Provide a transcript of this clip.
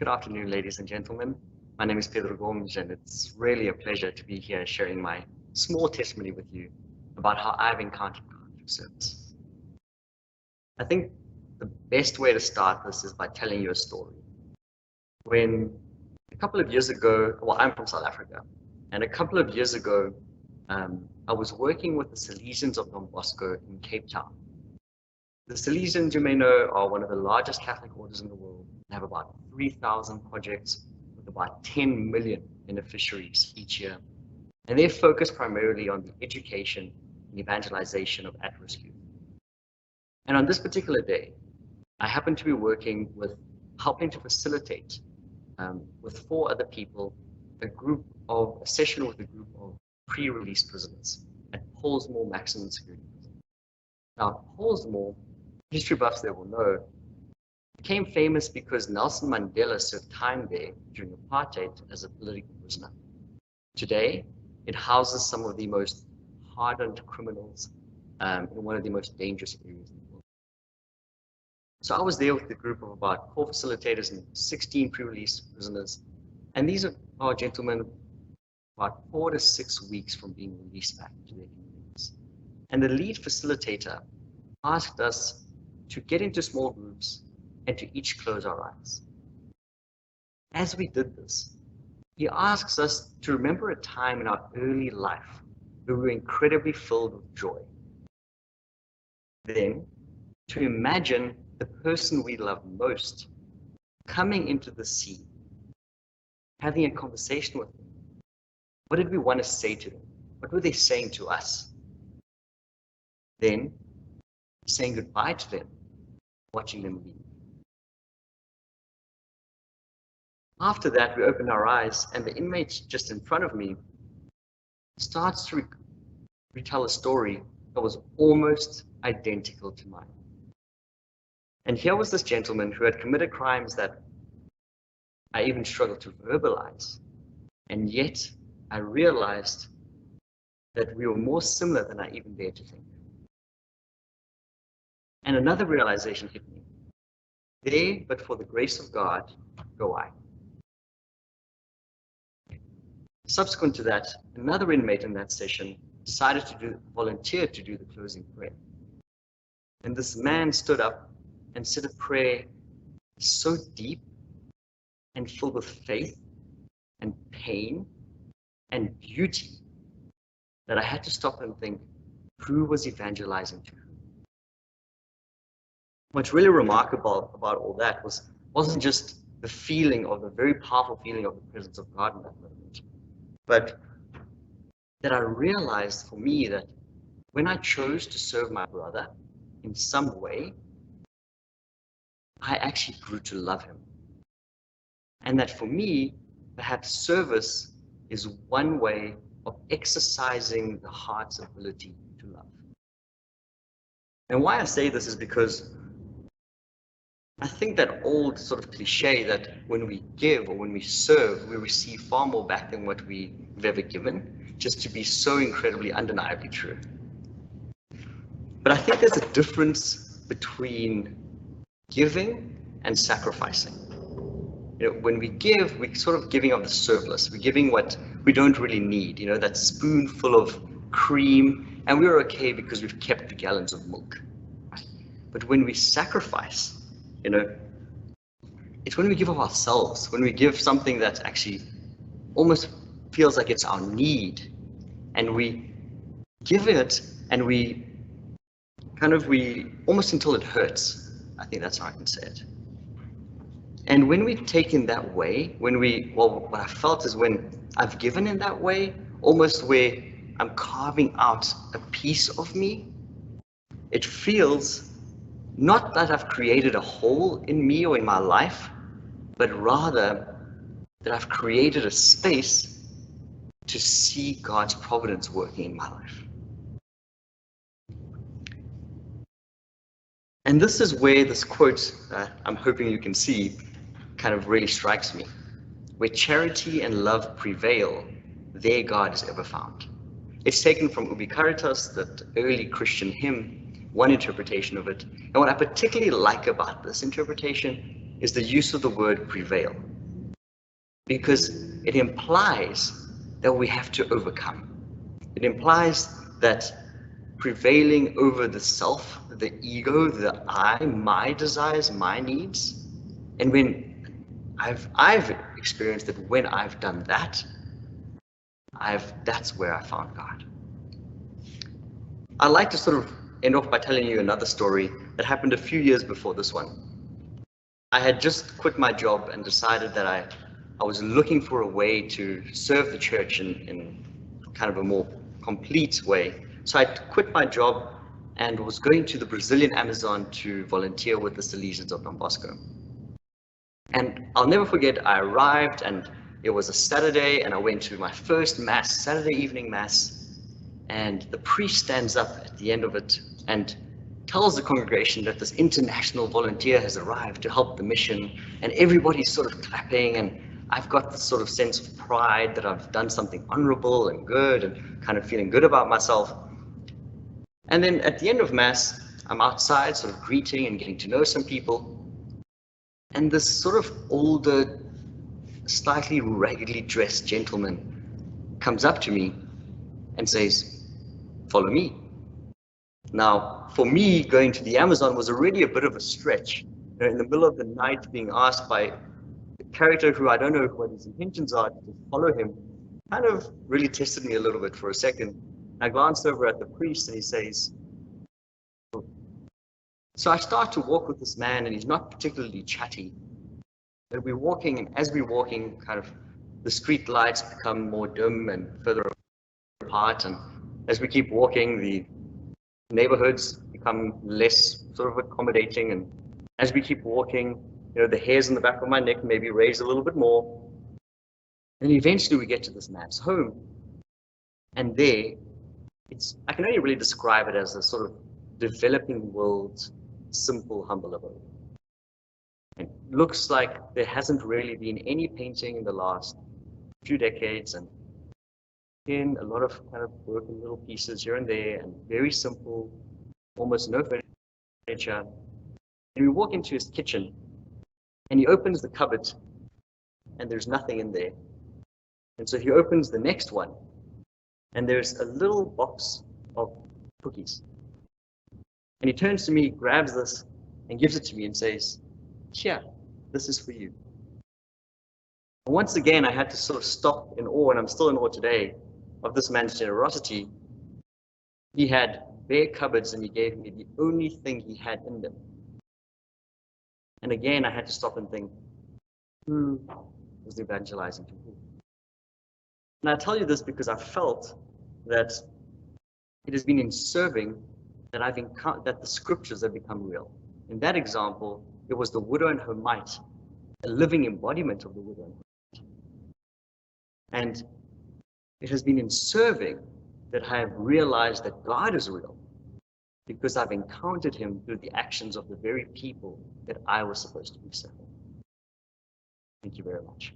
Good afternoon, ladies and gentlemen. My name is Pedro Gomes, and it's really a pleasure to be here sharing my small testimony with you about how I've encountered God through service. I think the best way to start this is by telling you a story. When a couple of years ago, well, I'm from South Africa, and a couple of years ago, I was working with the Salesians of Don Bosco in Cape Town. The Salesians, you may know, are one of the largest Catholic orders in the world. They have about 3,000 projects with about 10 million beneficiaries each year. And they focus primarily on the education and evangelization of at-risk youth. And on this particular day, I happened to be working with helping to facilitate with 4 other people a session with a group of pre-release prisoners at Pollsmoor Maximum Security Prison. Now, Pollsmoor, history buffs there will know, became famous because Nelson Mandela served time there during apartheid as a political prisoner. Today, it houses some of the most hardened criminals in one of the most dangerous areas in the world. So I was there with a group of about 4 facilitators and 16 pre-release prisoners. And these are gentlemen about 4 to 6 weeks from being released back to their communities. And the lead facilitator asked us to get into small groups and to each close our eyes. As we did this, he asks us to remember a time in our early life where we were incredibly filled with joy. Then, to imagine the person we love most coming into the scene, having a conversation with them. What did we want to say to them? What were they saying to us? Then, saying goodbye to them, watching them leave. After that, we opened our eyes, and the inmate just in front of me starts to retell a story that was almost identical to mine. And here was this gentleman who had committed crimes that I even struggled to verbalize. And yet, I realized that we were more similar than I even dared to think. And another realization hit me. There, but for the grace of God, go I. Subsequent to that, another inmate in that session decided to volunteer to do the closing prayer. And this man stood up and said a prayer so deep and filled with faith and pain and beauty that I had to stop and think, who was evangelizing to who? What's really remarkable about all that wasn't just the feeling of the very powerful feeling of the presence of God in that moment, but that I realized for me that when I chose to serve my brother in some way, I actually grew to love him. And that for me, perhaps service is one way of exercising the heart's ability to love. And why I say this is because I think that old sort of cliche that when we give or when we serve, we receive far more back than what we've ever given, just to be so incredibly undeniably true. But I think there's a difference between giving and sacrificing. You know, when we give, we're sort of giving of the surplus. We're giving what we don't really need, you know, that spoonful of cream, and we're okay because we've kept the gallons of milk. But when we sacrifice, you know, it's when we give of ourselves, when we give something that actually almost feels like it's our need, and we give it, and we almost until it hurts. I think that's how I can say it. And when we take in that way, what I felt is when I've given in that way, almost where I'm carving out a piece of me, it feels not that I've created a hole in me or in my life, but rather that I've created a space to see God's providence working in my life. And this is where this quote, I'm hoping you can see, kind of really strikes me. Where charity and love prevail, there God is ever found. It's taken from Ubi Caritas, that early Christian hymn, one interpretation of it. And what I particularly like about this interpretation is the use of the word prevail. because it implies that we have to overcome. It implies that prevailing over the self, the ego, the I, my desires, my needs. And when I've experienced that when I've done that, that's where I found God. I'd like to sort of end off by telling you another story that happened a few years before this one. I had just quit my job and decided that I was looking for a way to serve the church in kind of a more complete way. So I quit my job and was going to the Brazilian Amazon to volunteer with the Salesians of Don Bosco. And I'll never forget, I arrived and it was a Saturday and I went to my first mass, Saturday evening mass, and the priest stands up at the end of it and tells the congregation that this international volunteer has arrived to help the mission, and everybody's sort of clapping, and I've got this sort of sense of pride that I've done something honorable and good and kind of feeling good about myself. And then at the end of mass, I'm outside sort of greeting and getting to know some people, and this sort of older, slightly raggedly dressed gentleman comes up to me and says, "Follow me." Now, for me, going to the Amazon was already a bit of a stretch. In the middle of the night, being asked by a character who I don't know what his intentions are to follow him, kind of really tested me a little bit for a second. I glanced over at the priest and he says, so I start to walk with this man and he's not particularly chatty. But we're walking, and as we're walking, kind of the street lights become more dim and further apart. And as we keep walking, the neighborhoods become less sort of accommodating, and as we keep walking, the hairs in the back of my neck maybe raise a little bit more, and eventually we get to this man's home, and there, I can only really describe it as a sort of developing world, simple, humble abode. It looks like there hasn't really been any painting in the last few decades, and again, a lot of kind of broken little pieces here and there, and very simple, almost no furniture. And we walk into his kitchen, and he opens the cupboard, and there's nothing in there. And so he opens the next one, and there's a little box of cookies. And he turns to me, grabs this, and gives it to me and says, "Here, this is for you." And once again, I had to sort of stop in awe, and I'm still in awe today, of this man's generosity. He had bare cupboards and he gave me the only thing he had in them. And again, I had to stop and think, who was evangelizing to who? And I tell you this because I felt that it has been in serving that that the scriptures have become real. In that example, it was the widow and her mite, a living embodiment of the widow and her mite. And it has been in serving that I have realized that God is real, because I've encountered him through the actions of the very people that I was supposed to be serving. Thank you very much.